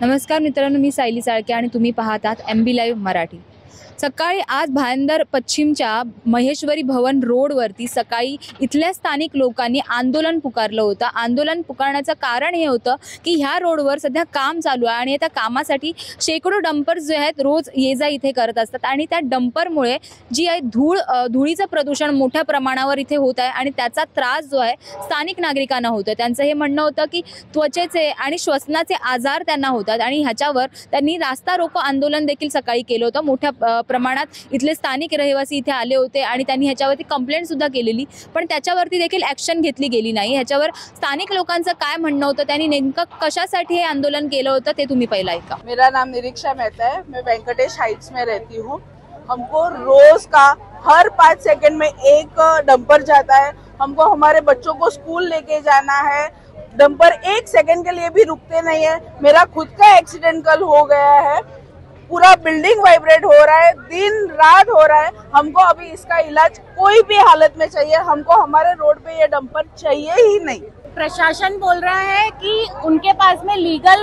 नमस्कार मित्रांनो, मी सायली चाळके आणि तुम्ही पाहतात MB लाईव्ह मराठी। सकाळी आज भायंदर पश्चिमच्या महेश्वरी भवन रोडवरती सकाळी इथल्या स्थानिक लोकांनी आंदोलन पुकारलं होतं। आंदोलन पुकारण्याचं कारण हे होतं की ह्या रोडवर सध्या काम चालू आहे आणि त्या कामासाठी शेकडो डंपर्स जे आहेत रोज ये जा इथे करत असतात आणि त्या डंपरमुळे जी आहे धुळीचं प्रदूषण मोठ्या प्रमाणावर इथे होत आहे आणि त्याचा त्रास जो आहे स्थानिक नागरिकांना होतो। त्यांचं हे म्हणणं होतं की त्वचेचे आणि श्वसनाचे आजार त्यांना होतात आणि ह्याच्यावर त्यांनी रास्ता रोको आंदोलन देखील सकाळी केलं होतं। मोठ्या प्रमाणात इथले स्थानिक रहिवासी इथे आले होते आणि त्यांनी ह्याच्यावरती कंप्लेंट सुद्धा केलेली, पण त्याच्यावरती देखील ॲक्शन घेतली गेली नाही। ह्याच्यावर स्थानिक लोकांचं काय म्हणणं होतं, त्यांनी नेमकं कशासाठी हे आंदोलन केलं होतं ते तुम्ही पहिला ऐका। मेरा नाम निरीक्षा मेहता है, मैं वेंकटेश हाइट्स में रहती हूँ। हमको रोज का हर 5 सेकंड में एक डंपर जाता है। हमको हमारे बच्चों को स्कूल लेके जाना है, डंपर 1 सेकंड के लिए भी रुकते नहीं है। मेरा खुद का एक्सीडेंट कल हो गया है, पूरा बिल्डिंग वाइब्रेट हो रहा है, दिन रात हो रहा है। हमको अभी इसका इलाज कोई भी हालत में चाहिए, हमको हमारे रोड पे ये डंपर चाहिए ही नहीं। प्रशासन बोल रहा है कि उनके पास में लीगल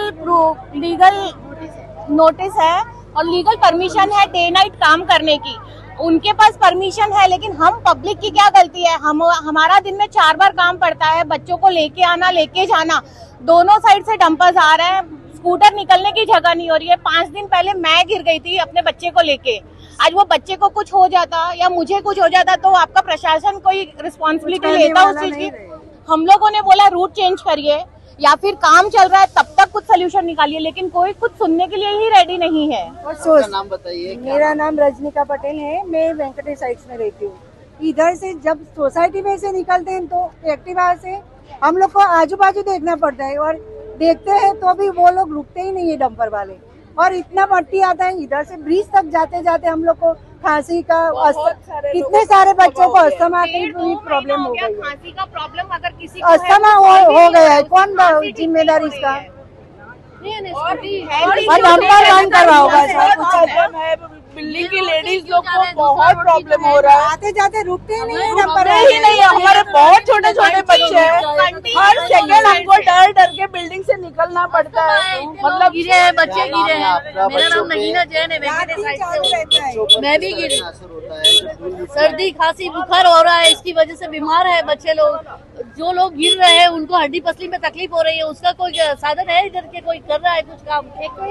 नोटिस है और लीगल परमिशन है डे नाइट काम करने की। उनके पास परमिशन है, लेकिन हम पब्लिक की क्या गलती है? हमारा दिन में 4 बार काम पड़ता है, बच्चों को लेके आना लेके जाना, दोनों साइड से डंपर्स आ रहे हैं, स्कूटर निकलने की जगह नहीं हो रही है। 5 दिन पहले मैं गिर गई थी अपने बच्चे को लेके, आज वो बच्चे को कुछ हो जाता या मुझे कुछ हो जाता तो आपका प्रशासन कोई रिस्पॉन्सिबिलिटी लेता उस चीज की? हम लोगों ने बोला रूट चेंज करिए या फिर काम चल रहा है तब तक कुछ सोल्यूशन निकालिए, लेकिन कोई कुछ सुनने के लिए ही रेडी नहीं है। आपका नाम बताइए। मेरा नाम रजनीका पटेल है, मैं वेंकटेश हाइट्स में रहती हूँ। इधर से जब सोसाइटी में से निकलते हैं तो एक्टिवा से हम लोग को आजू बाजू देखना पड़ता है और देखते हैं तो भी वो लोग रुकते ही नहीं है डंपर वाले, और इतना मट्टी आता है। इधर से ब्रिज तक जाते जाते हम लोग को खांसी का, कितने सारे बच्चों को अस्थमा की प्रॉब्लम हो गई है। खांसी का प्रॉब्लम अगर किसी अस्थमा हो गया है, कौन जिम्मेदारी इसका? और डंपर बंद करवा होगा। बिल्डिंग की लेडीज लोग को बहुत प्रॉब्लम हो रहा है, आते जाते रुकते ही नहीं है डंपर ही नहीं है। हमारे बहुत छोटे छोटे बच्चे हैं, हर सेकंड हमको डर डर के बिल्डिंग से निकलना पड़ता है। मतलब गिरे हैं, बच्चे गिरे हैं। मेरा नाम नगीना जैन है, मैं भी गिरी। सर्दी खांसी बुखार हो रहा है, इसकी वजह से बीमार है बच्चे लोग। जो लोग गिर रहे हैं उनको हड्डी पसली में तकलीफ हो रही है, उसका कोई साधन है इधर के? कोई कर रहा है कुछ काम?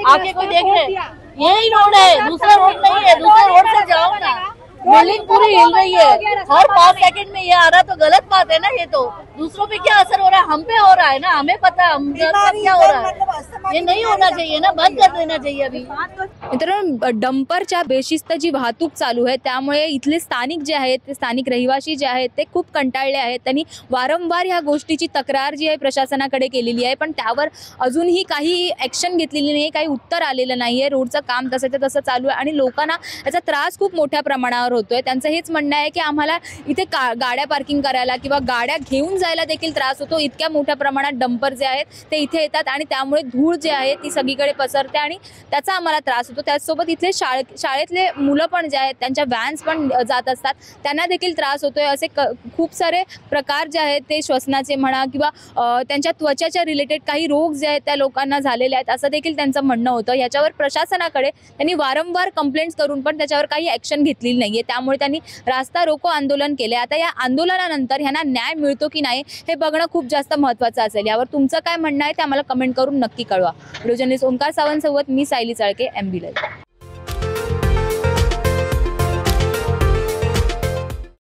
आके कोई देख रहे हैं? यही रोड है, दूसरा रोड नहीं है। दूसरे रोड से जाओ ना, बिल्डिंग पूरी हिल रही है, हर 5 सेकंड में ये आ रहा तो गलत बात है ना। ये तो दूसरों पे क्या असर हो रहा है? हम पे हो रहा है ना, हमें पता हम क्या हो रहा है। ये नहीं होना चाहिए ना, बंद कर देना चाहिए अभी। मित्रांनो, डंपरच्या बेशिस्त जी वाहतूक चालू आहे त्यामुळे इथले स्थानिक जे आहेत ते स्थानिक रहिवासी जे आहेत ते खूप कंटाळले आहेत। त्यांनी वारंवार ह्या गोष्टीची तक्रार जी आहे प्रशासनाकडे केलेली आहे, पण त्यावर अजूनही काही ॲक्शन घेतलेली नाही, काही उत्तर आलेलं नाही आहे। रोडचं काम तसंच्या तसं चालू आहे आणि लोकांना याचा त्रास खूप मोठ्या प्रमाणावर होतोय। त्यांचं हेच म्हणणं आहे की आम्हाला इथे गाड्या पार्किंग करायला किंवा गाड्या घेऊन जायला देखील त्रास होतो। इतक्या मोठ्या प्रमाणात डंपर जे आहेत ते इथे येतात आणि त्यामुळे धूळ जे आहे ती सगळीकडे पसरते आणि त्याचा आम्हाला त्रास होतो। त्याचसोबत इथले शाळेतले मुलं पण जे आहेत त्यांच्या व्हॅन्स पण जात असतात, त्यांना देखील त्रास होतोय। असे खूप सारे प्रकार जे आहेत ते श्वसनाचे म्हणा किंवा त्यांच्या त्वचेच्या रिलेटेड काही रोग जे आहेत त्या लोकांना झालेले आहेत असं देखील त्यांचं म्हणणं होतं। याच्यावर प्रशासनाकडे त्यांनी वारंवार कंप्लेंट्स करून पण त्याच्यावर काही ॲक्शन घेतलेली नाहीये, त्यामुळे त्यांनी रास्ता रोको आंदोलन केले। आता या आंदोलनानंतर ह्यांना न्याय मिळतो की नाही हे बघणं खूप जास्त महत्त्वाचं असेल। यावर तुमचं काय म्हणणं आहे ते आम्हाला कमेंट करून नक्की कळवा। व्हिडिओ जर्नलिस्ट ओंकार सावंत सोबत मी सायली चाळके, MB लाईव्ह।